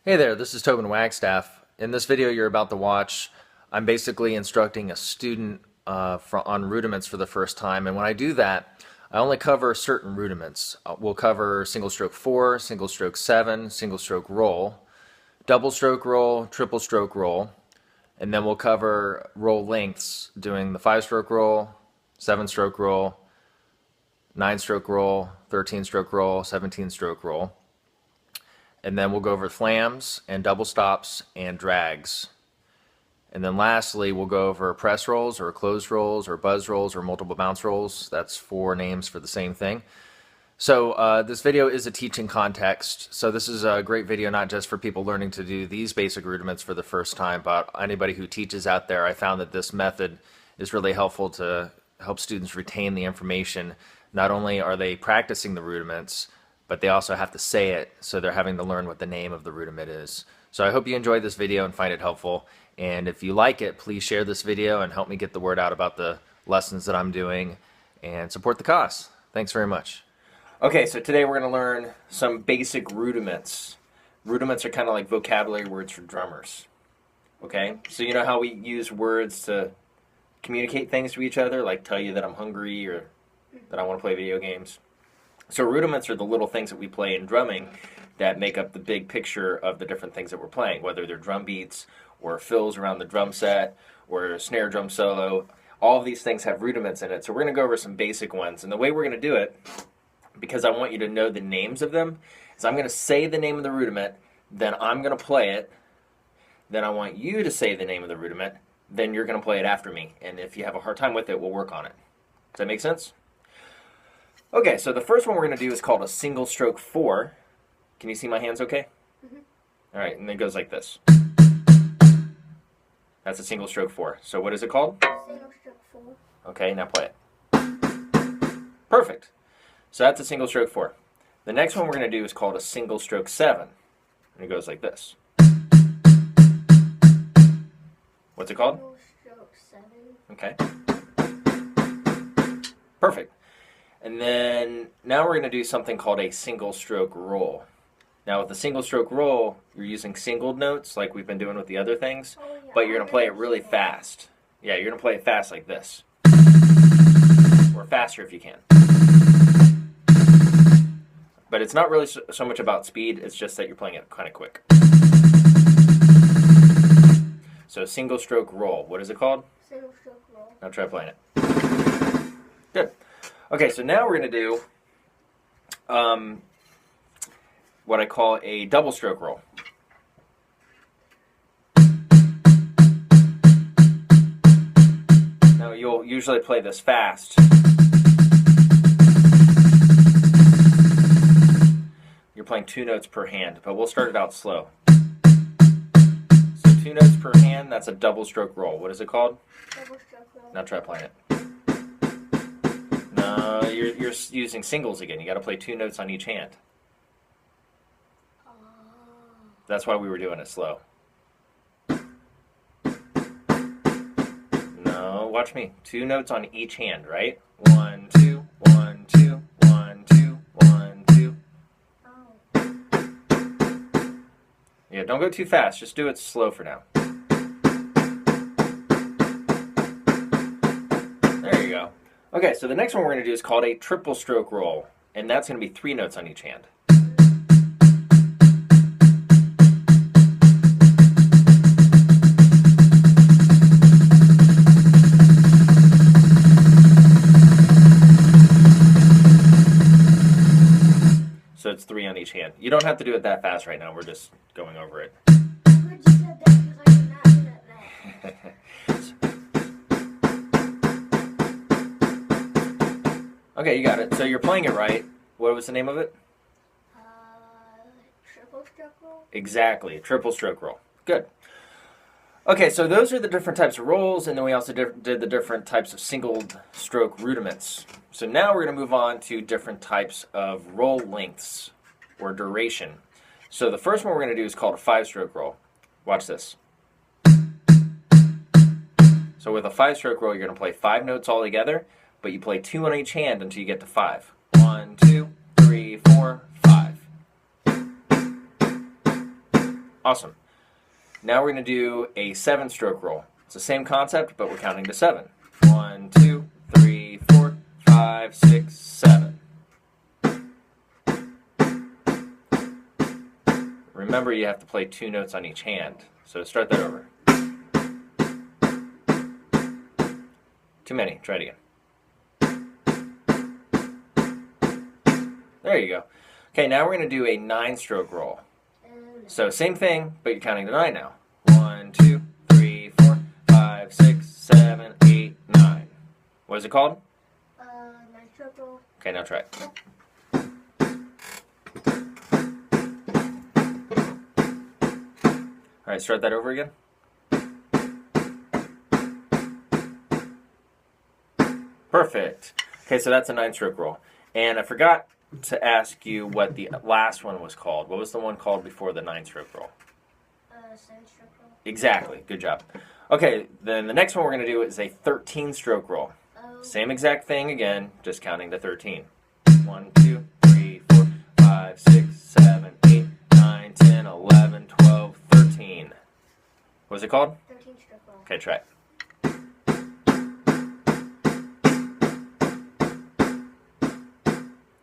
Hey there, this is Tobin Wagstaff. In this video you're about to watch, I'm basically instructing a student on rudiments for the first time, and when I do that, I only cover certain rudiments. We'll cover single stroke 4, single stroke 7, single stroke roll, double stroke roll, triple stroke roll, and then we'll cover roll lengths, doing the 5-stroke roll, 7-stroke roll, 9-stroke roll, 13-stroke roll, 17-stroke roll. And then we'll go over flams and double stops and drags. And then lastly, we'll go over press rolls or closed rolls or buzz rolls or multiple bounce rolls. That's 4 names for the same thing. So this video is a teaching context. So this is a great video not just for people learning to do these basic rudiments for the first time, but anybody who teaches out there. I found that this method is really helpful to help students retain the information. Not only are they practicing the rudiments, but they also have to say it, so they're having to learn what the name of the rudiment is. So I hope you enjoyed this video and find it helpful. And if you like it, please share this video and help me get the word out about the lessons that I'm doing and support the cause. Thanks very much. Okay, so today we're going to learn some basic rudiments. Rudiments are kind of like vocabulary words for drummers. Okay, so you know how we use words to communicate things to each other, like tell you that I'm hungry or that I want to play video games? So rudiments are the little things that we play in drumming that make up the big picture of the different things that we're playing, whether they're drum beats or fills around the drum set or a snare drum solo. All of these things have rudiments in it. So we're going to go over some basic ones. And the way we're going to do it, because I want you to know the names of them, is I'm going to say the name of the rudiment, then I'm going to play it, then I want you to say the name of the rudiment, then you're going to play it after me. And if you have a hard time with it, we'll work on it. Does that make sense? Okay, so the first one we're going to do is called a single stroke 4. Can you see my hands okay? Mm-hmm. All right, and it goes like this. That's a single stroke 4. So what is it called? Single stroke 4. Okay, now play it. Perfect. So that's a single stroke 4. The next one we're going to do is called a single stroke 7. And it goes like this. What's it called? Single stroke 7. Okay. Perfect. And then now we're going to do something called a single stroke roll. Now with the single stroke roll, you're using singled notes like we've been doing with the other things, but you're going to play it really fast. Yeah, you're going to play it fast like this. Or faster if you can. But it's not really so much about speed, it's just that you're playing it kind of quick. So single stroke roll, what is it called? Single stroke roll. Now try playing it. Good. Okay, so now we're going to do what I call a double stroke roll. Now you'll usually play this fast. You're playing 2 notes per hand, but we'll start it out slow. So 2 notes per hand, that's a double stroke roll. What is it called? Double stroke roll. Now try playing it. No, you're using singles again. You got to play 2 notes on each hand. That's why we were doing it slow. No, watch me. 2 notes on each hand, right? 1, 2, 1, 2, 1, 2, 1, 2. Oh. Yeah, don't go too fast. Just do it slow for now. There you go. Okay, so the next one we're going to do is called a triple stroke roll, and that's going to be 3 notes on each hand. So it's 3 on each hand. You don't have to do it that fast right now. We're just going over it. I'm glad you said that because I cannot do that. Okay, you got it. So you're playing it right. What was the name of it? Triple stroke roll? Exactly, a triple stroke roll. Good. Okay, so those are the different types of rolls, and then we also did the different types of single stroke rudiments. So now we're going to move on to different types of roll lengths or duration. So the first one we're going to do is called a 5-stroke roll. Watch this. So with a 5-stroke roll, you're going to play 5 notes all together, but you play 2 on each hand until you get to 5. 1, 2, 3, 4, 5. Awesome. Now we're going to do a 7-stroke roll. It's the same concept, but we're counting to 7. 1, 2, 3, 4, 5, 6, 7. Remember, you have to play 2 notes on each hand. So start that over. Too many. Try it again. There you go. Okay, now we're going to do a 9-stroke roll. So same thing, but you're counting to 9 now. 1, 2, 3, 4, 5, 6, 7, 8, 9. What is it called? 9-stroke roll. Okay, now try it. All right, start that over again. Perfect. Okay, so that's a 9-stroke roll. And I forgot to ask you what the last one was called. What was the one called before the 9-stroke roll? 7-stroke roll. Exactly. Good job. Okay, then the next one we're going to do is a 13-stroke roll. Same exact thing again, just counting to 13. 1, 2, 3, 4, 5, 6, 7, 8, 9, 10, 11, 12, 13. What was it called? 13-stroke roll. Okay, try it.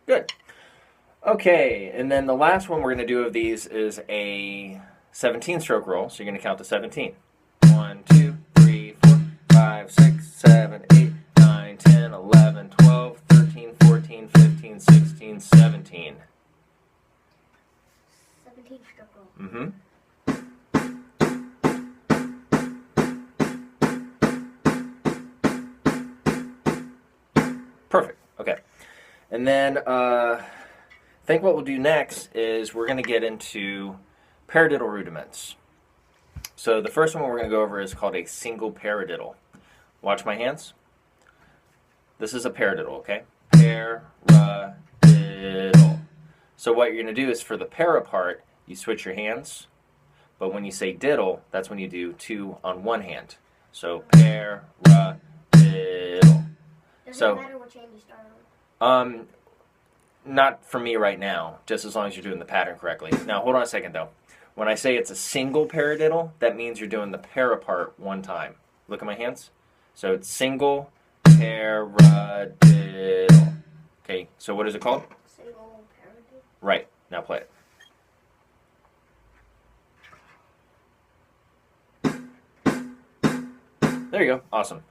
Good. Okay, and then the last one we're going to do of these is a 17-stroke roll, so you're going to count to 17. 1, 2, 3, 4, 5, 6, 7, 8, 9, 10, 11, 12, 13, 14, 15, 16, 17. 17-stroke roll. Mm-hmm. Perfect. Okay. And then I think what we'll do next is we're going to get into paradiddle rudiments. So the first one we're going to go over is called a single paradiddle. Watch my hands. This is a paradiddle, okay? Paradiddle. So what you're going to do is for the para part, you switch your hands. But when you say diddle, that's when you do 2 on one hand. So paradiddle. Doesn't matter which hand you start on. Not for me right now, just as long as you're doing the pattern correctly. Now, hold on a second, though. When I say it's a single paradiddle, that means you're doing the para part one time. Look at my hands. So it's single paradiddle. Okay, so what is it called? Single paradiddle. Right. Now play it. There you go. Awesome.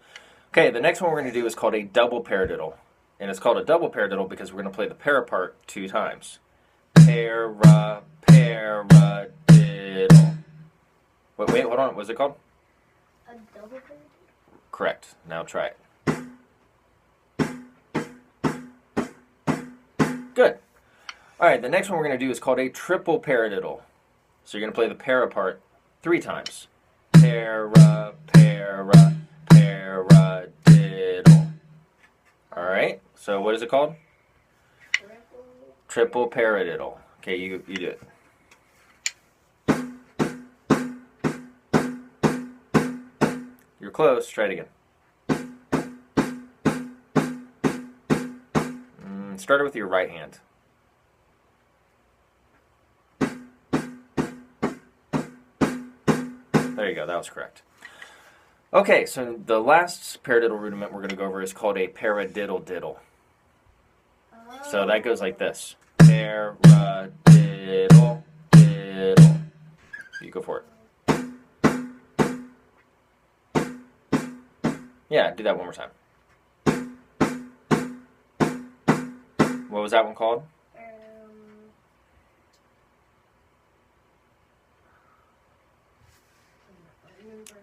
Okay, the next one we're going to do is called a double paradiddle. And it's called a double paradiddle because we're going to play the para part 2 times. Paradiddle. Wait, hold on. What's it called? A double paradiddle? Correct. Now try it. Good. All right, the next one we're going to do is called a triple paradiddle. So you're going to play the para part 3 times. Paradiddle. All right. So what is it called? Triple paradiddle. Okay, you do it. You're close. Try it again. Start it with your right hand. There you go. That was correct. Okay, so the last paradiddle rudiment we're going to go over is called a paradiddle diddle. So that goes like this. Paradiddle diddle. You go for it. Yeah, do that one more time. What was that one called?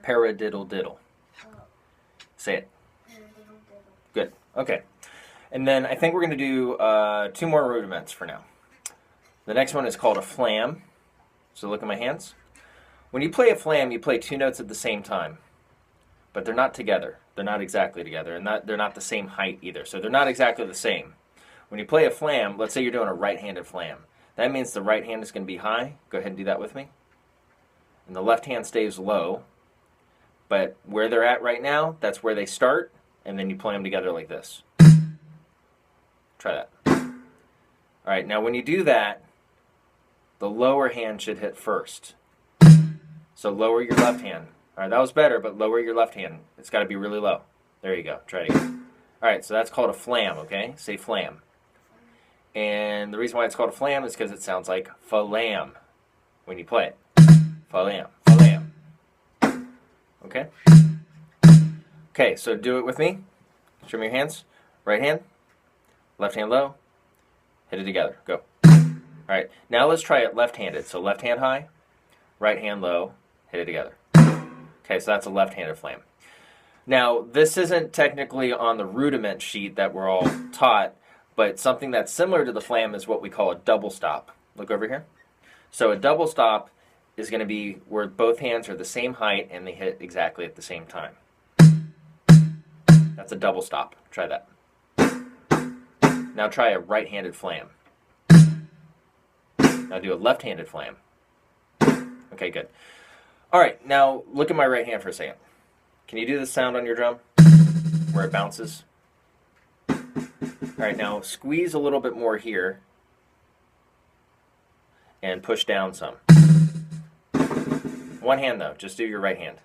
Paradiddle diddle. Say it. Good. Okay. And then I think we're going to do 2 more rudiments for now. The next one is called a flam. So look at my hands. When you play a flam, you play 2 notes at the same time. But they're not together. They're not exactly together. And they're not the same height either. So they're not exactly the same. When you play a flam, let's say you're doing a right-handed flam. That means the right hand is going to be high. Go ahead and do that with me. And the left hand stays low. But where they're at right now, that's where they start, and then you play them together like this. Try that. All right, now when you do that, the lower hand should hit first. So lower your left hand. All right, that was better, but lower your left hand. It's got to be really low. There you go. Try it again. All right, so that's called a flam, okay? Say flam. And the reason why it's called a flam is because it sounds like fa-lam when you play it. Fa-lam, fa-lam. Okay? Okay, so do it with me. Show me your hands. Right hand, left hand low, hit it together. Go. All right, now let's try it left-handed. So left hand high, right hand low, hit it together. Okay, so that's a left-handed flam. Now, this isn't technically on the rudiment sheet that we're all taught, but something that's similar to the flam is what we call a double stop. Look over here. So a double stop is going to be where both hands are the same height and they hit exactly at the same time. That's a double stop. Try that. Now try a right-handed flam. Now do a left-handed flam. Okay, good. All right, now look at my right hand for a second. Can you do the sound on your drum where it bounces? All right, now squeeze a little bit more here and push down some. One hand though, just do your right hand.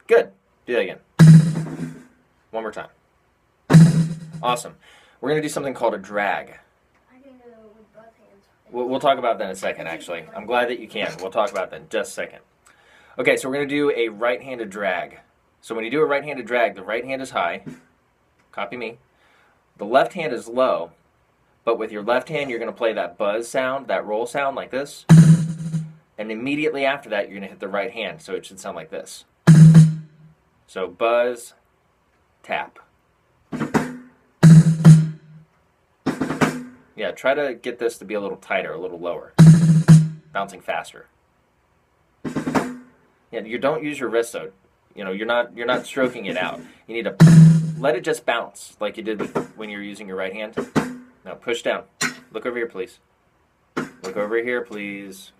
Good. Do that again. One more time. Awesome. We're going to do something called a drag. I can do it with both hands. We'll talk about that in a second, actually. I'm glad that you can. We'll talk about that in just a second. Okay, so we're going to do a right-handed drag. So when you do a right-handed drag, the right hand is high. Copy me. The left hand is low, but with your left hand, you're going to play that buzz sound, that roll sound like this. And immediately after that, you're going to hit the right hand, so it should sound like this. So buzz, tap. Yeah, try to get this to be a little tighter, a little lower. Bouncing faster. Yeah, you don't use your wrist though. You know, you're not stroking it out. You need to let it just bounce like you did when you were using your right hand. Now push down. Look over here, please. Look over here, please.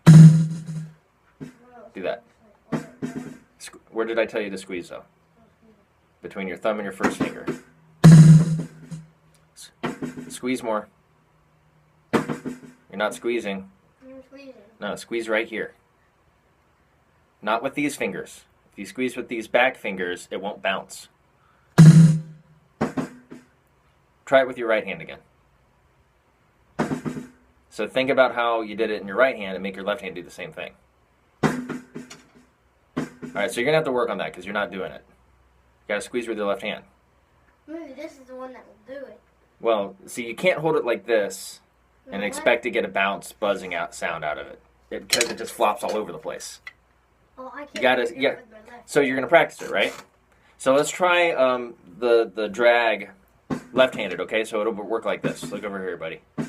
Do that. Where did I tell you to squeeze though? Between your thumb and your first finger. Squeeze more. You're not squeezing. I'm squeezing. No, squeeze right here. Not with these fingers. If you squeeze with these back fingers, it won't bounce. Try it with your right hand again. So think about how you did it in your right hand and make your left hand do the same thing. Alright, so you're going to have to work on that because you're not doing it. You got to squeeze with your left hand. Maybe this is the one that will do it. Well, see, you can't hold it like this and expect to get a bounce, buzzing out sound out of it. Because it just flops all over the place. Oh, I can't. You gotta, do yeah. it with my left. So you're gonna practice it, right? So let's try the drag left-handed. Okay, so it'll work like this. Look over here, buddy. Oh,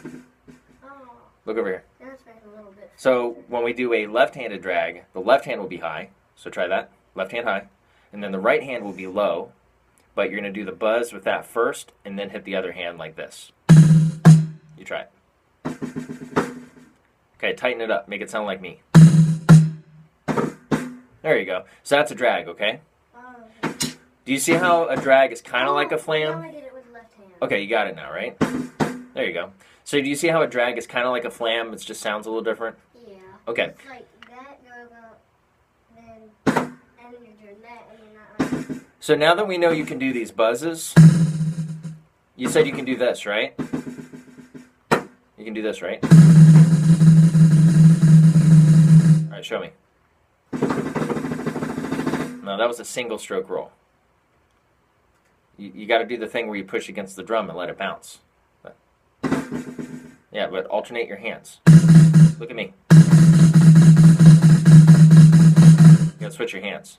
Look over here. that's back a little bit. So when we do a left-handed drag, the left hand will be high. So try that. Left hand high, and then the right hand will be low. But you're gonna do the buzz with that first, and then hit the other hand like this. You try it. Okay, tighten it up. Make it sound like me. There you go. So that's a drag, okay? Oh. Do you see how a drag is kind of like a Now flam? I did it with left hand. Okay, you got it now, right? There you go. So do you see how a drag is kind of like a flam? It just sounds a little different? Yeah. Okay. It's like that goes up, then you're doing that, and you're not like. So now that we know you can do these buzzes, you said you can do this, right? You can do this, right? All right, show me. No, that was a single stroke roll. You got to do the thing where you push against the drum and let it bounce. Yeah, but alternate your hands. Look at me. You got to switch your hands.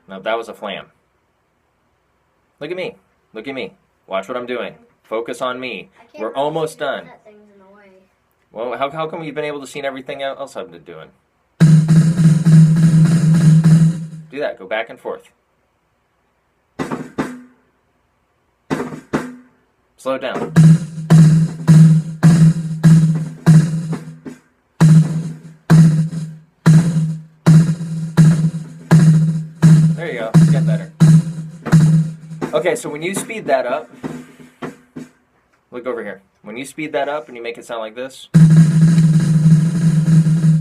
No, that was a flam. Look at me. Look at me. Watch what I'm doing. Focus on me. I can't We're really almost see done. that thing's in the way. Well, how come you've been able to see everything else I've been doing? Do that. Go back and forth. Slow down. There you go. Get better. Okay, so when you speed that up, look over here. When you speed that up and you make it sound like this,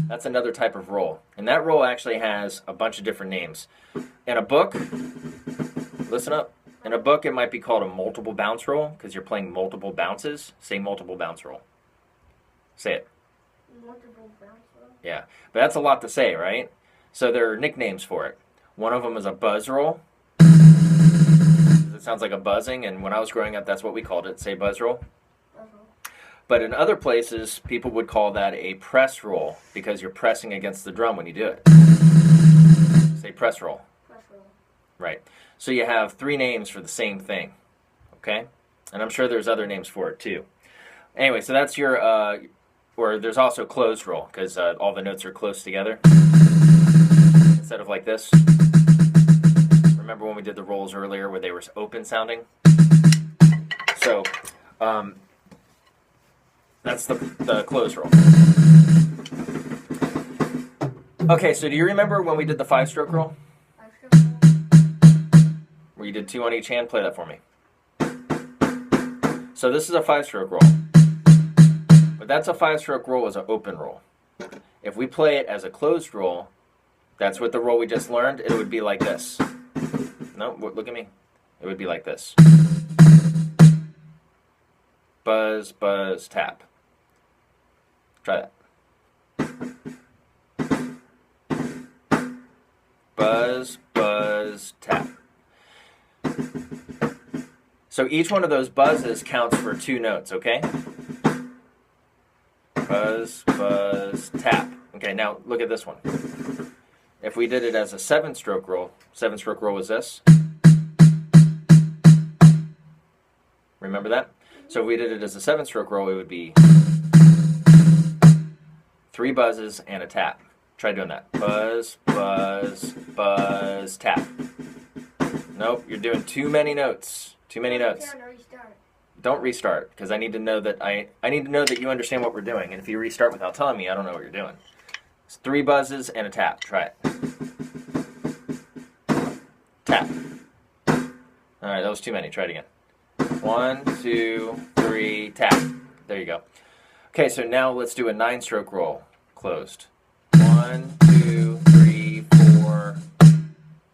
That's another type of roll. And that roll actually has a bunch of different names. In a book, listen up. In a book, it might be called a multiple bounce roll because you're playing multiple bounces. Say multiple bounce roll. Say it. Multiple bounce roll? Yeah. But that's a lot to say, right? So there are nicknames for it. One of them is a buzz roll. It sounds like a buzzing, and when I was growing up, that's what we called it. Say buzz roll. But in other places, people would call that a press roll because you're pressing against the drum when you do it. Say press roll. Press roll. Right. So you have 3 names for the same thing. Okay? And I'm sure there's other names for it too. Anyway, so that's your, or there's also closed roll because all the notes are close together. Instead of like this. Remember when we did the rolls earlier where they were open sounding? So, that's the closed roll. Okay, so do you remember when we did the 5-stroke roll? 5-stroke roll. Where you did 2 on each hand? Play that for me. So this is a 5-stroke roll. But that's a 5-stroke roll as an open roll. If we play it as a closed roll, that's what the roll we just learned, it would be like this. No, look at me. It would be like this. Buzz, buzz, tap. Try that. Buzz, buzz, tap. So each one of those buzzes counts for 2 notes, okay? Buzz, buzz, tap. Okay, now look at this one. If we did it as a 7-stroke roll, 7-stroke roll was this. Remember that? So if we did it as a 7-stroke roll, it would be 3 buzzes and a tap. Try doing that. Buzz, buzz, buzz, tap. Nope, you're doing too many notes. Too many notes. Don't restart, because I need to know that I need to know that you understand what we're doing. And if you restart without telling me, I don't know what you're doing. It's 3 buzzes and a tap. Try it. Tap. All right, that was too many. Try it again. 1, 2, 3, tap. There you go. Okay, so now let's do a 9-stroke roll. Closed. 1, 2, 3, 4,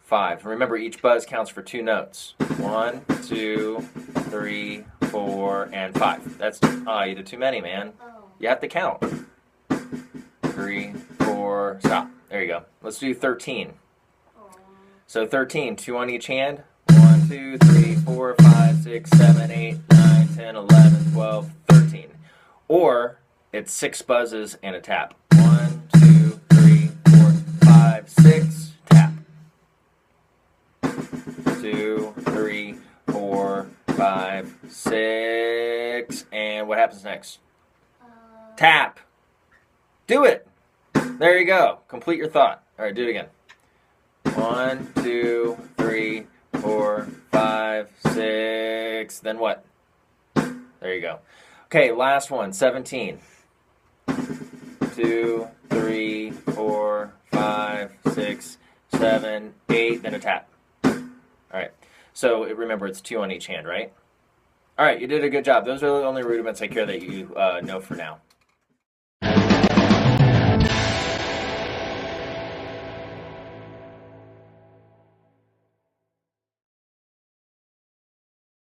5. Remember, each buzz counts for 2 notes. 1, 2, 3, 4, and 5. That's, you did too many, man. You have to count. 3, 4, stop. There you go. Let's do 13. So 13, 2 on each hand. 1, 2, 3, 4, 5, 6, 7, 8, 9, 10, 11, 12, 13. Or it's 6 buzzes and a tap. 1, 2, 3, 4, 5, 6, tap. 2, 3, 4, 5, 6, and what happens next? Tap. Do it. There you go. Complete your thought. All right, do it again. 1, 2, 3, 4, 5, 6. Then what? There you go. Okay, last one. 17. 2, 3, 4, 5, 6, 7, 8. Then a tap. All right. So remember, it's 2 on each hand, right? All right, you did a good job. Those are the only rudiments I care that you know for now.